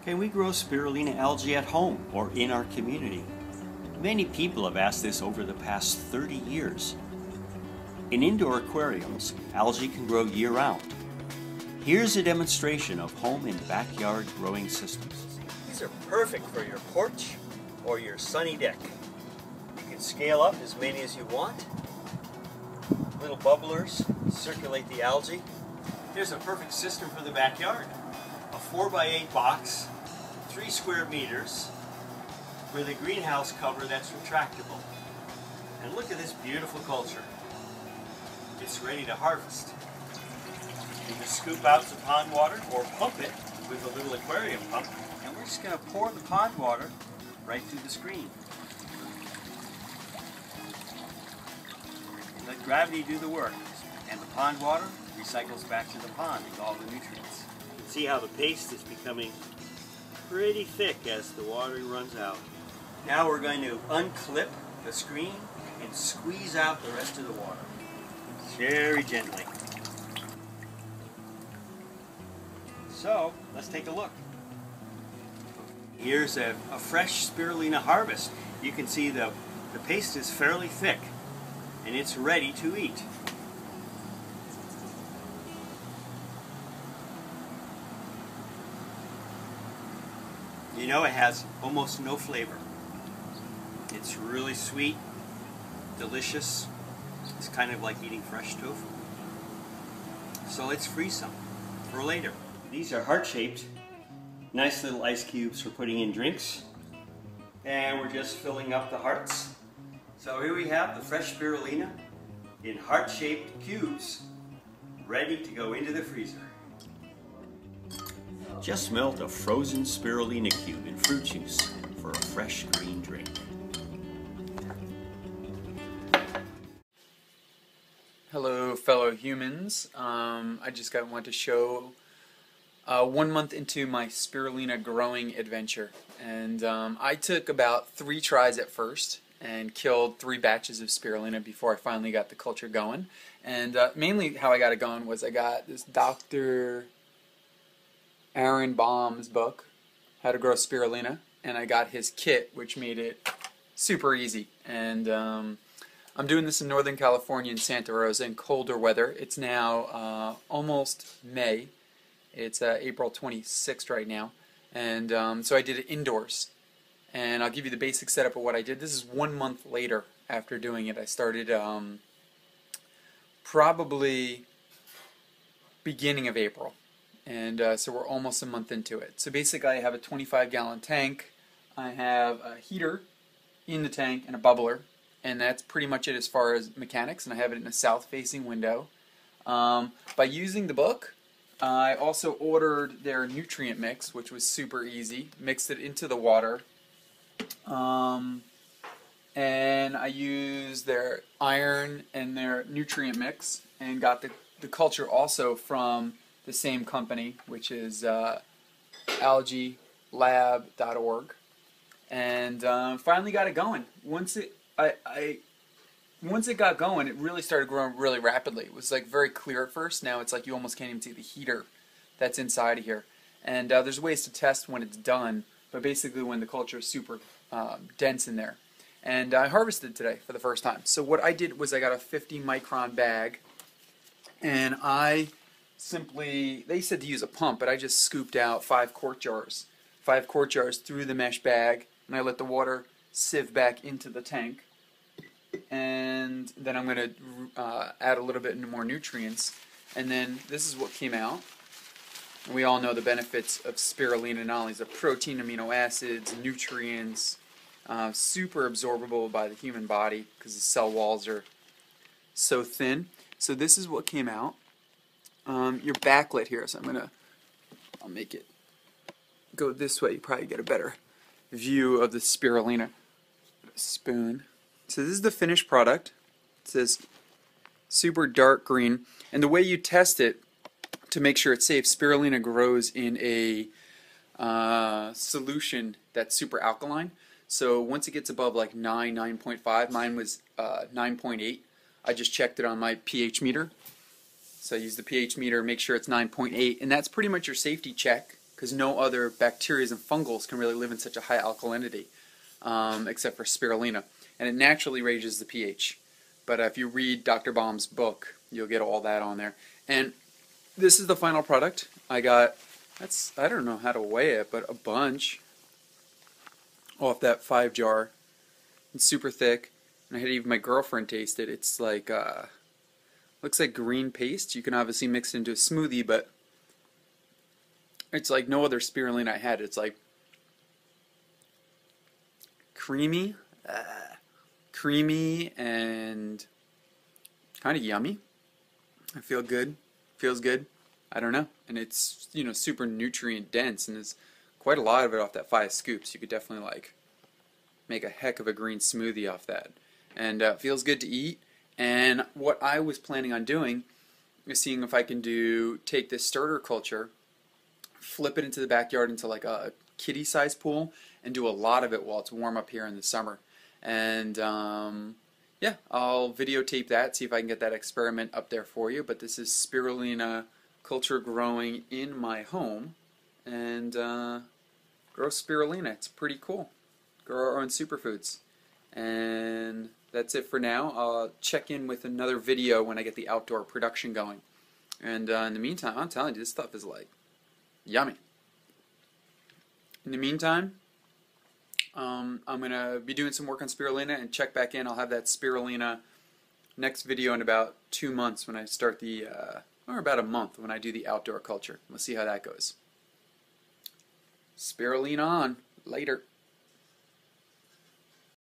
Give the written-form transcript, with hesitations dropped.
Can we grow spirulina algae at home or in our community? Many people have asked this over the past 30 years. In indoor aquariums, algae can grow year-round. Here's a demonstration of home and backyard growing systems. These are perfect for your porch or your sunny deck. You can scale up as many as you want. Little bubblers circulate the algae. Here's a perfect system for the backyard. A 4x8 box, 3 square meters, with a greenhouse cover that's retractable. And look at this beautiful culture. It's ready to harvest. You can scoop out the pond water or pump it with a little aquarium pump. And we're just going to pour the pond water right through the screen. Let gravity do the work. And the pond water recycles back to the pond with all the nutrients. You can see how the paste is becoming pretty thick as the water runs out. Now we're going to unclip the screen and squeeze out the rest of the water. Very gently. So, let's take a look. Here's a fresh spirulina harvest. You can see the paste is fairly thick and it's ready to eat. You know, it has almost no flavor. It's really sweet, delicious. It's kind of like eating fresh tofu. So let's freeze some for later. These are heart-shaped, nice little ice cubes for putting in drinks. And we're just filling up the hearts. So here we have the fresh spirulina in heart-shaped cubes, ready to go into the freezer. Just melt a frozen spirulina cube in fruit juice for a fresh green drink. Hello fellow humans, I just wanted to show 1 month into my spirulina growing adventure, and I took about 3 tries at first and killed 3 batches of spirulina before I finally got the culture going. And mainly how I got it going was I got this Dr. Aaron Baum's book, How to Grow Spirulina, and I got his kit, which made it super easy. And I'm doing this in Northern California in Santa Rosa in colder weather. It's now almost May. It's April 26th right now. And so I did it indoors. And I'll give you the basic setup of what I did. This is 1 month later after doing it. I started probably beginning of April. And so we're almost a month into it. So basically I have a 25-gallon tank. I have a heater in the tank and a bubbler. And that's pretty much it as far as mechanics, and I have it in a south-facing window. By using the book, I also ordered their nutrient mix, which was super easy. Mixed it into the water. And I used their iron and their nutrient mix, and got the culture also from the same company, which is algaelab.org. And finally got it going. Once it got going, it really started growing really rapidly. It was like very clear at first. Now it's like you almost can't even see the heater that's inside of here. And there's ways to test when it's done, but basically when the culture is super dense in there. And I harvested today for the first time. So what I did was I got a 50 micron bag, and I simply, they said to use a pump, but I just scooped out 5 quart jars. 5 quart jars through the mesh bag, and I let the water sieve back into the tank. And then I'm going to add a little bit more nutrients. And then this is what came out. And we all know the benefits of spirulina, not only is it protein, amino acids, nutrients, super absorbable by the human body because the cell walls are so thin. So this is what came out. You're backlit here, so I'll make it go this way. You probably get a better view of the spirulina. Spoon. So this is the finished product. It says super dark green, and the way you test it to make sure it's safe, spirulina grows in a solution that's super alkaline. So once it gets above like 9.5, mine was 9.8. I just checked it on my pH meter. So I use the pH meter, make sure it's 9.8, and that's pretty much your safety check because no other bacteria and fungals can really live in such a high alkalinity, except for spirulina. And it naturally raises the pH. But if you read Dr. Baum's book, you'll get all that on there. And this is the final product. I got, I don't know how to weigh it, but a bunch off that 5 jar. It's super thick. And I had even my girlfriend taste it. It's like, looks like green paste. You can obviously mix it into a smoothie, but it's like no other spirulina I had. It's like creamy, and kind of yummy. I feel good. Feels good. I don't know. And it's, you know, super nutrient dense, and there's quite a lot of it off that 5 scoops. You could definitely like make a heck of a green smoothie off that. And feels good to eat. And what I was planning on doing is seeing if I can take this starter culture, flip it into the backyard into like a kiddie size pool, and do a lot of it while it's warm up here in the summer. And yeah, I'll videotape that, see if I can get that experiment up there for you. But this is spirulina culture growing in my home, and grow spirulina. It's pretty cool. Grow our own superfoods. And that's it for now. I'll check in with another video when I get the outdoor production going. And in the meantime, I'm telling you, this stuff is like yummy. In the meantime, I'm going to be doing some work on spirulina and check back in. I'll have that spirulina next video in about 2 months when I start the, or about a month when I do the outdoor culture. We'll see how that goes. Spirulina on. Later.